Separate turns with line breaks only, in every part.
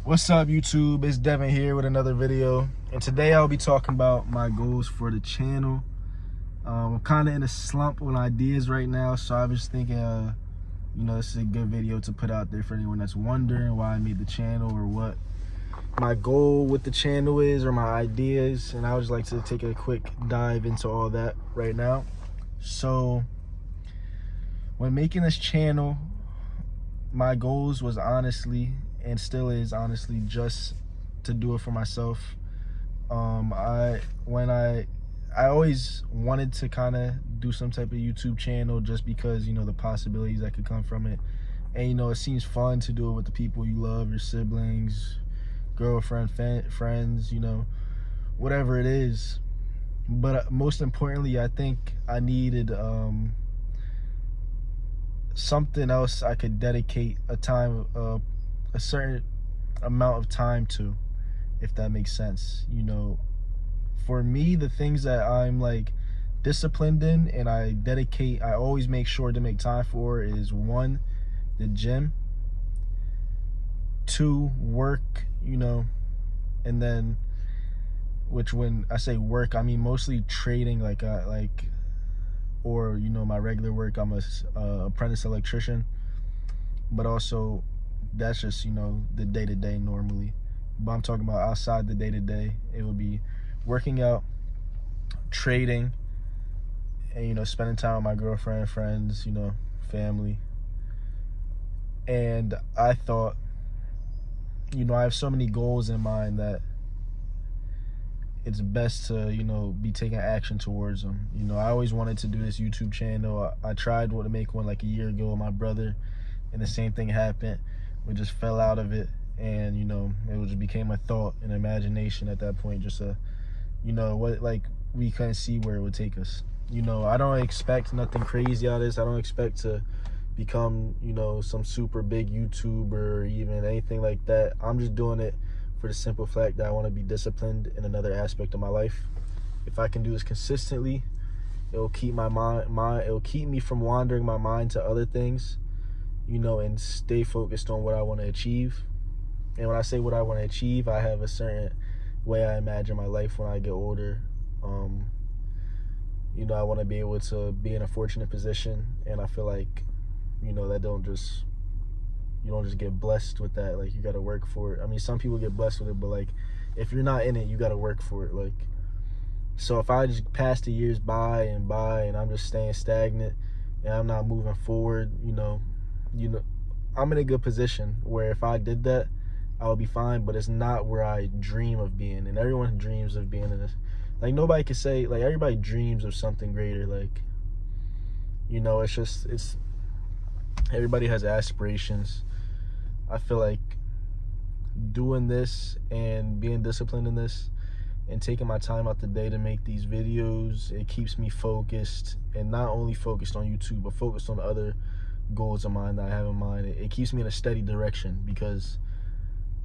What's up, YouTube? It's Devin here with another video, and today I'll be talking about my goals for the channel. I'm kind of in a slump on ideas right now, so I was thinking, this is a good video to put out there for anyone that's wondering why I made the channel or what my goal with the channel is or my ideas, and I would just like to take a quick dive into all that right now. So, when making this channel, my goals was honestly, and still is honestly, just to do it for myself. I always wanted to kind of do some type of YouTube channel just because, the possibilities that could come from it. And, it seems fun to do it with the people you love, your siblings, girlfriend, friends, whatever it is. But most importantly, I think I needed something else I could dedicate a certain amount of time to, if that makes sense. For me, the things that I'm like disciplined in and I always make sure to make time for is 1, the gym, 2, work, and then, which when I say work, I mean mostly trading, or my regular work. I'm a apprentice electrician, but also that's just the day-to-day normally. But I'm talking about outside the day-to-day, it would be working out, trading, and spending time with my girlfriend, friends, family. And I thought, I have so many goals in mind that it's best to be taking action towards them. I always wanted to do this YouTube channel. I tried to make one like a year ago with my brother, and the same thing happened. We just fell out of it, and it just became a thought, an imagination at that point. Just we couldn't see where it would take us. I don't expect nothing crazy out of this. I don't expect to become some super big YouTuber or even anything like that. I'm just doing it for the simple fact that I want to be disciplined in another aspect of my life. If I can do this consistently, it'll keep it'll keep me from wandering my mind to other things, and stay focused on what I want to achieve. And when I say what I want to achieve, I have a certain way I imagine my life when I get older. I want to be able to be in a fortunate position, and I feel like, that you don't just get blessed with that. Like, you got to work for it. I mean, some people get blessed with it, but like, if you're not in it, you got to work for it. Like, so if I just pass the years by, and I'm just staying stagnant and I'm not moving forward, I'm in a good position where if I did that, I would be fine. But it's not where I dream of being, and everyone dreams of being in this. Like, nobody can say, like, everybody dreams of something greater. Like, it's everybody has aspirations. I feel like doing this and being disciplined in this and taking my time out the day to make these videos, it keeps me focused, and not only focused on YouTube, but focused on other goals of mine that I have in mind. It keeps me in a steady direction, because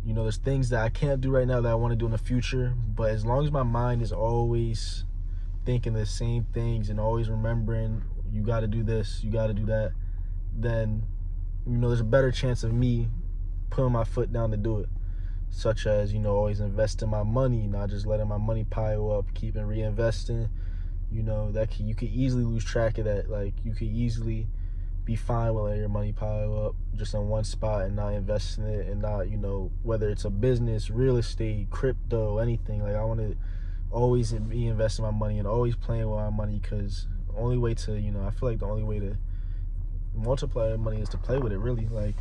there's things that I can't do right now that I want to do in the future. But as long as my mind is always thinking the same things and always remembering, you got to do this, you got to do that, then there's a better chance of me putting my foot down to do it. Such as always investing my money, not just letting my money pile up, keeping reinvesting. That you could easily lose track of that. Like, you could easily be fine with letting your money pile up just in one spot and not investing it, and not whether it's a business, real estate, crypto, anything. Like, I want to always be investing my money and always playing with my money, because the only way to I feel like the only way to multiply money is to play with it, really. Like,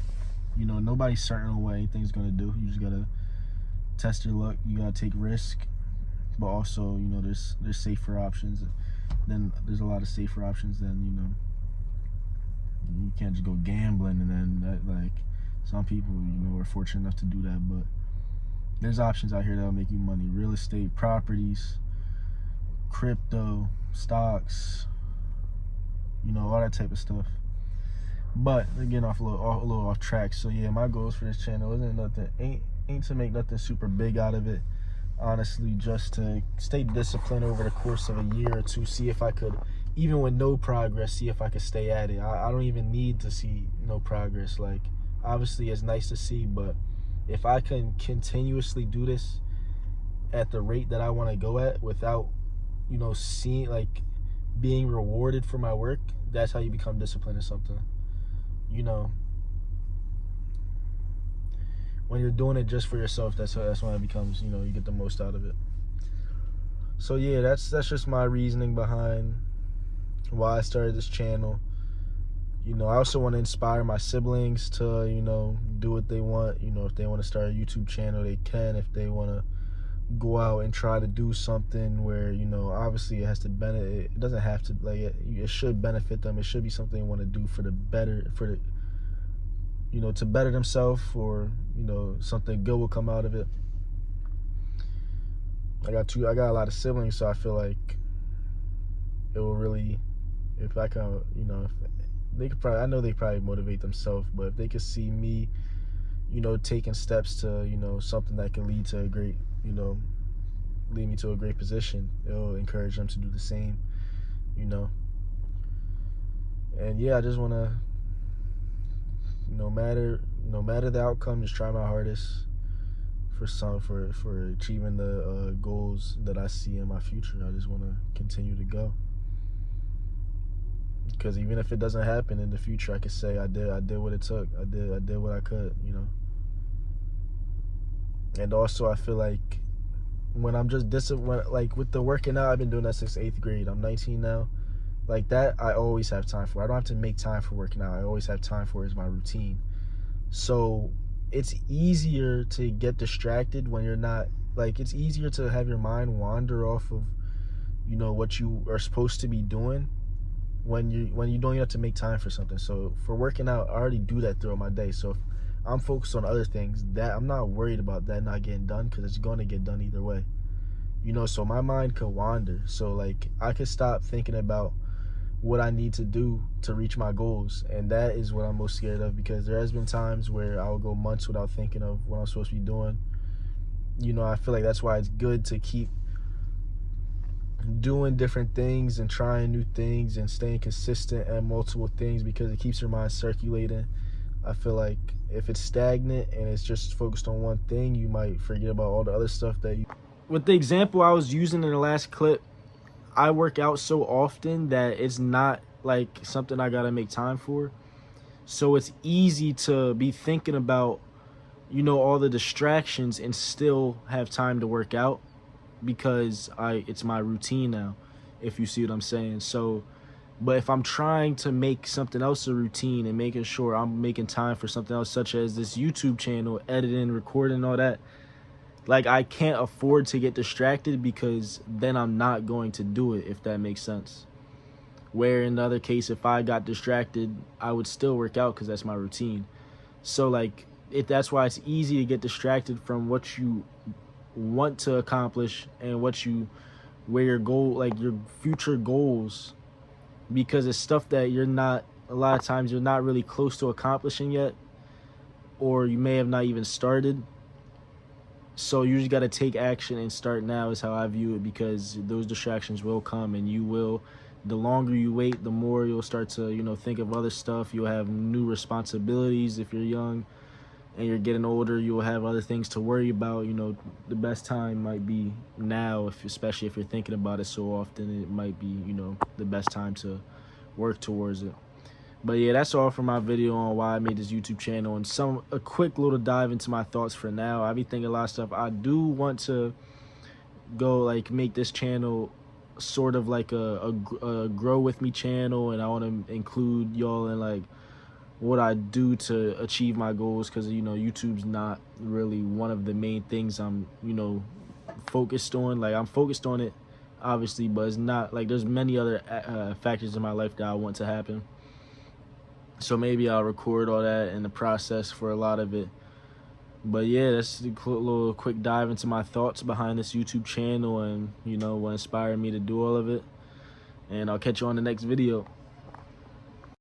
nobody's certain on what anything's gonna do. You just gotta test your luck. You gotta take risk, but also there's safer options. Then there's a lot of safer options than you can't just go gambling, and then that, like, some people are fortunate enough to do that. But there's options out here that'll make you money: real estate, properties, crypto, stocks, all that type of stuff. But getting off a little off track. So yeah, my goals for this channel ain't to make nothing super big out of it. Honestly, just to stay disciplined over the course of a year or two, see if I could, even with no progress, see if I could stay at it. I don't even need to see no progress. Like, obviously it's nice to see, but if I can continuously do this at the rate that I want to go at without, you know, seeing, like, being rewarded for my work, that's how you become disciplined in something. You know, when you're doing it just for yourself, that's when it becomes, you know, you get the most out of it. So yeah, that's just my reasoning behind why I started this channel. You know, I also want to inspire my siblings to, you know, do what they want. You know, if they want to start a YouTube channel, they can. If they want to go out and try to do something where, you know, obviously it has to benefit, it doesn't have to, like, it should benefit them. It should be something they want to do for the better, for the, you know, to better themselves, or, you know, something good will come out of it. I got a lot of siblings, so I feel like it will really, if I can, you know, if they could probably, I know they probably motivate themselves, but if they could see me, you know, taking steps to, you know, something that could lead to a great, you know, lead me to a great position, it'll encourage them to do the same, you know. And yeah, I just want to, no matter the outcome, just try my hardest for achieving the goals that I see in my future. I just want to continue to go, because even if it doesn't happen in the future, I could say I did what it took. I did what I could, you know. And also, I feel like when I'm just disciplined, like with the working out, I've been doing that since 8th grade. I'm 19 now. Like that, I always have time for. I don't have to make time for working out. I always have time for it as my routine. So it's easier to get distracted when you're not, like, it's easier to have your mind wander off of, you know, what you are supposed to be doing when you don't even have to make time for something. So for working out, I already do that throughout my day. So if I'm focused on other things, that I'm not worried about that not getting done, because it's going to get done either way, you know. So my mind could wander, so like I could stop thinking about what I need to do to reach my goals. And that is what I'm most scared of, because there has been times where I'll go months without thinking of what I'm supposed to be doing. You know, I feel like that's why it's good to keep doing different things and trying new things and staying consistent at multiple things, because it keeps your mind circulating. I feel like if it's stagnant and it's just focused on one thing, you might forget about all the other stuff that you... With the example I was using in the last clip, I work out so often that it's not like something I gotta make time for. So it's easy to be thinking about, you know, all the distractions and still have time to work out, because it's my routine now, if you see what I'm saying. So, but if I'm trying to make something else a routine and making sure I'm making time for something else, such as this YouTube channel, editing, recording, all that, like, I can't afford to get distracted, because then I'm not going to do it, if that makes sense. Where in the other case, if I got distracted, I would still work out, because that's my routine. So like, that's why it's easy to get distracted from what you want to accomplish and where your goal, like your future goals, because it's stuff that you're not, a lot of times you're not really close to accomplishing yet, or you may have not even started. So you just got to take action and start now, is how I view it, because those distractions will come, and you will, the longer you wait, the more you'll start to, you know, think of other stuff. You'll have new responsibilities if you're young, and you're getting older, you'll have other things to worry about. You know, the best time might be now, especially if you're thinking about it so often. It might be, you know, the best time to work towards it. But yeah, that's all for my video on why I made this YouTube channel, and a quick little dive into my thoughts for now. I be thinking a lot of stuff. I do want to go, like, make this channel sort of like a grow with me channel, and I want to include y'all in like what I do to achieve my goals, because, you know, YouTube's not really one of the main things I'm, you know, focused on. Like, I'm focused on it, obviously, but it's not like, there's many other factors in my life that I want to happen. So maybe I'll record all that in the process for a lot of it. But yeah, that's a little quick dive into my thoughts behind this YouTube channel, and, you know, what inspired me to do all of it. And I'll catch you on the next video.